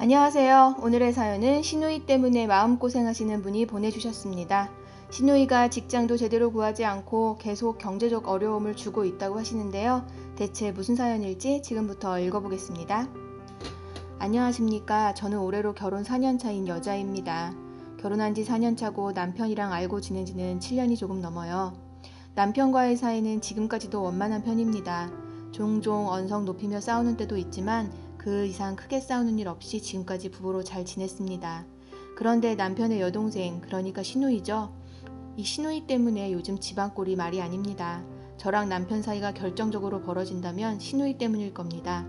안녕하세요. 오늘의 사연은 시누이 때문에 마음고생하시는 분이 보내주셨습니다. 시누이가 직장도 제대로 구하지 않고 계속 경제적 어려움을 주고 있다고 하시는데요. 대체 무슨 사연일지 지금부터 읽어보겠습니다. 안녕하십니까. 저는 올해로 결혼 4년 차인 여자입니다. 결혼한 지 4년 차고 남편이랑 알고 지낸 지는 7년이 조금 넘어요. 남편과의 사이는 지금까지도 원만한 편입니다. 종종 언성 높이며 싸우는 때도 있지만 그 이상 크게 싸우는 일 없이 지금까지 부부로 잘 지냈습니다. 그런데 남편의 여동생, 그러니까 시누이죠. 이 시누이 때문에 요즘 집안 꼴이 말이 아닙니다. 저랑 남편 사이가 결정적으로 벌어진다면 시누이 때문일 겁니다.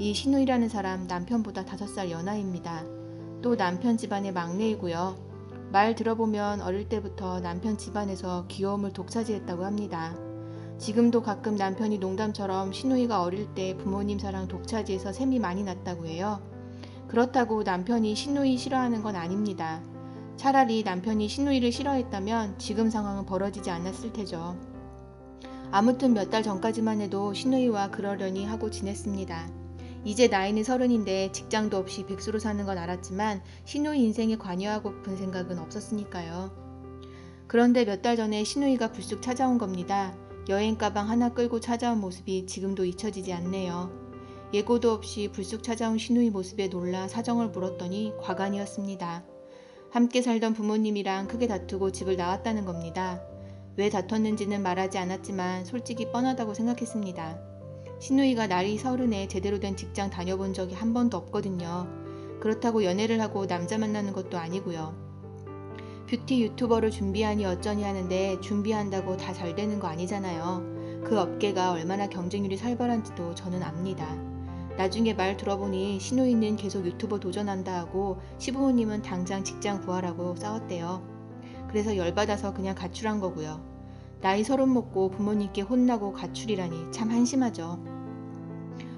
이 시누이라는 사람 남편보다 5살 연하입니다. 또 남편 집안의 막내이고요. 말 들어보면 어릴 때부터 남편 집안에서 귀여움을 독차지했다고 합니다. 지금도 가끔 남편이 농담처럼 시누이가 어릴 때 부모님 사랑 독차지해서 샘이 많이 났다고 해요. 그렇다고 남편이 시누이 싫어하는 건 아닙니다. 차라리 남편이 시누이를 싫어했다면 지금 상황은 벌어지지 않았을 테죠. 아무튼 몇 달 전까지만 해도 시누이와 그러려니 하고 지냈습니다. 이제 나이는 30인데 직장도 없이 백수로 사는 건 알았지만 시누이 인생에 관여하고픈 생각은 없었으니까요. 그런데 몇 달 전에 시누이가 불쑥 찾아온 겁니다. 여행 가방 하나 끌고 찾아온 모습이 지금도 잊혀지지 않네요. 예고도 없이 불쑥 찾아온 시누이 모습에 놀라 사정을 물었더니 과간이었습니다. 함께 살던 부모님이랑 크게 다투고 집을 나왔다는 겁니다. 왜 다퉜는지는 말하지 않았지만 솔직히 뻔하다고 생각했습니다. 시누이가 나이 30에 제대로 된 직장 다녀본 적이 한 번도 없거든요. 그렇다고 연애를 하고 남자 만나는 것도 아니고요. 뷰티 유튜버를 준비하니 어쩌니 하는데 준비한다고 다 잘 되는 거 아니잖아요. 그 업계가 얼마나 경쟁률이 살벌한지도 저는 압니다. 나중에 말 들어보니 시누이는 계속 유튜버 도전한다 하고 시부모님은 당장 직장 구하라고 싸웠대요. 그래서 열받아서 그냥 가출한 거고요. 나이 30 먹고 부모님께 혼나고 가출이라니 참 한심하죠.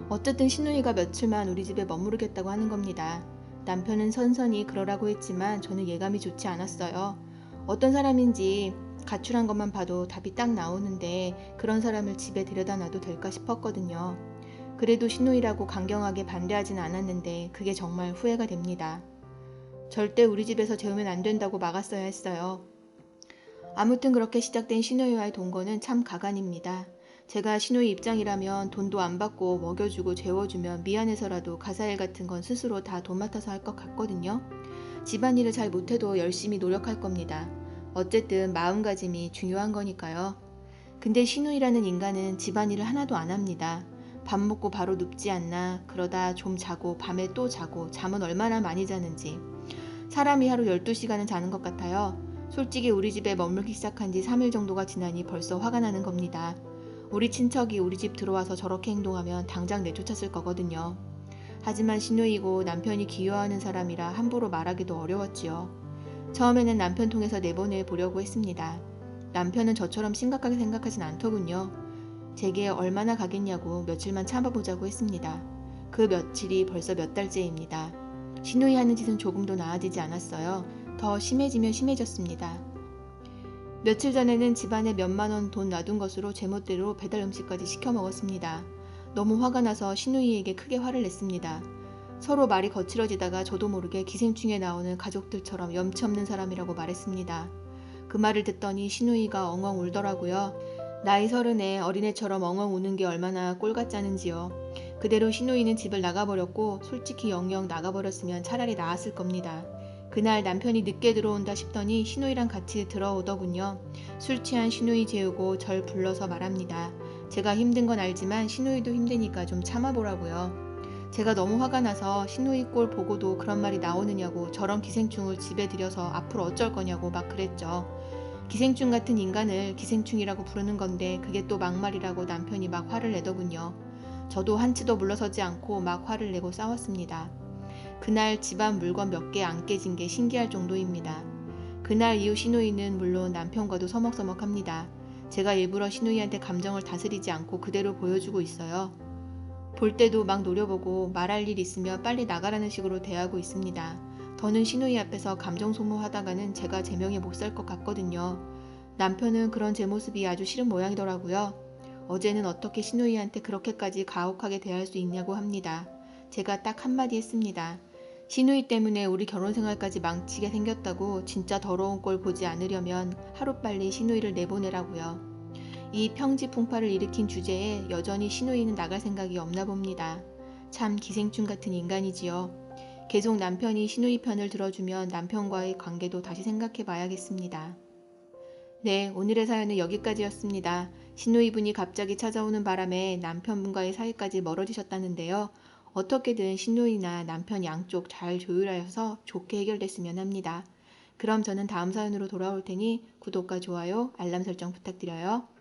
어쨌든 시누이가 며칠만 우리 집에 머무르겠다고 하는 겁니다. 남편은 선선히 그러라고 했지만 저는 예감이 좋지 않았어요. 어떤 사람인지 가출한 것만 봐도 답이 딱 나오는데 그런 사람을 집에 데려다 놔도 될까 싶었거든요. 그래도 시누이라고 강경하게 반대하진 않았는데 그게 정말 후회가 됩니다. 절대 우리 집에서 재우면 안 된다고 막았어야 했어요. 아무튼 그렇게 시작된 시누이와의 동거는 참 가관입니다. 제가 시누이 입장이라면 돈도 안 받고 먹여주고 재워주면 미안해서라도 가사일 같은 건 스스로 다 돈 맡아서 할 것 같거든요. 집안일을 잘 못해도 열심히 노력할 겁니다. 어쨌든 마음가짐이 중요한 거니까요. 근데 시누이라는 인간은 집안일을 하나도 안 합니다. 밥 먹고 바로 눕지 않나, 그러다 좀 자고 밤에 또 자고 잠은 얼마나 많이 자는지. 사람이 하루 12시간은 자는 것 같아요. 솔직히 우리 집에 머물기 시작한 지 3일 정도가 지나니 벌써 화가 나는 겁니다. 우리 친척이 우리 집 들어와서 저렇게 행동하면 당장 내쫓았을 거거든요. 하지만 시누이고 남편이 기여하는 사람이라 함부로 말하기도 어려웠지요. 처음에는 남편 통해서 내보내 보려고 했습니다. 남편은 저처럼 심각하게 생각하진 않더군요. 제게 얼마나 가겠냐고 며칠만 참아보자고 했습니다. 그 며칠이 벌써 몇 달째입니다. 시누이 하는 짓은 조금도 나아지지 않았어요. 더 심해지면 심해졌습니다. 며칠 전에는 집안에 몇만 원 돈 놔둔 것으로 제멋대로 배달 음식까지 시켜 먹었습니다. 너무 화가 나서 시누이에게 크게 화를 냈습니다. 서로 말이 거칠어지다가 저도 모르게 기생충에 나오는 가족들처럼 염치 없는 사람이라고 말했습니다. 그 말을 듣더니 시누이가 엉엉 울더라고요. 나이 30에 어린애처럼 엉엉 우는 게 얼마나 꼴 같지 않은지요. 그대로 시누이는 집을 나가버렸고 솔직히 영영 나가버렸으면 차라리 나았을 겁니다. 그날 남편이 늦게 들어온다 싶더니 시누이랑 같이 들어오더군요. 술 취한 시누이 재우고 절 불러서 말합니다. 제가 힘든 건 알지만 시누이도 힘드니까 좀 참아보라고요. 제가 너무 화가 나서 시누이 꼴 보고도 그런 말이 나오느냐고 저런 기생충을 집에 들여서 앞으로 어쩔 거냐고 막 그랬죠. 기생충 같은 인간을 기생충이라고 부르는 건데 그게 또 막말이라고 남편이 막 화를 내더군요. 저도 한치도 물러서지 않고 막 화를 내고 싸웠습니다. 그날 집안 물건 몇 개 안 깨진 게 신기할 정도입니다. 그날 이후 시누이는 물론 남편과도 서먹서먹합니다. 제가 일부러 시누이한테 감정을 다스리지 않고 그대로 보여주고 있어요. 볼 때도 막 노려보고 말할 일 있으면 빨리 나가라는 식으로 대하고 있습니다. 더는 시누이 앞에서 감정 소모하다가는 제가 제명에 못 살 것 같거든요. 남편은 그런 제 모습이 아주 싫은 모양이더라고요. 어제는 어떻게 시누이한테 그렇게까지 가혹하게 대할 수 있냐고 합니다. 제가 딱 한마디 했습니다. 시누이 때문에 우리 결혼 생활까지 망치게 생겼다고 진짜 더러운 꼴 보지 않으려면 하루빨리 시누이를 내보내라고요. 이 평지 풍파를 일으킨 주제에 여전히 시누이는 나갈 생각이 없나 봅니다. 참 기생충 같은 인간이지요. 계속 남편이 시누이 편을 들어주면 남편과의 관계도 다시 생각해 봐야겠습니다. 네, 오늘의 사연은 여기까지였습니다. 시누이분이 갑자기 찾아오는 바람에 남편분과의 사이까지 멀어지셨다는데요. 어떻게든 시누이나 남편 양쪽 잘 조율하여서 좋게 해결됐으면 합니다. 그럼 저는 다음 사연으로 돌아올 테니 구독과 좋아요, 알람 설정 부탁드려요.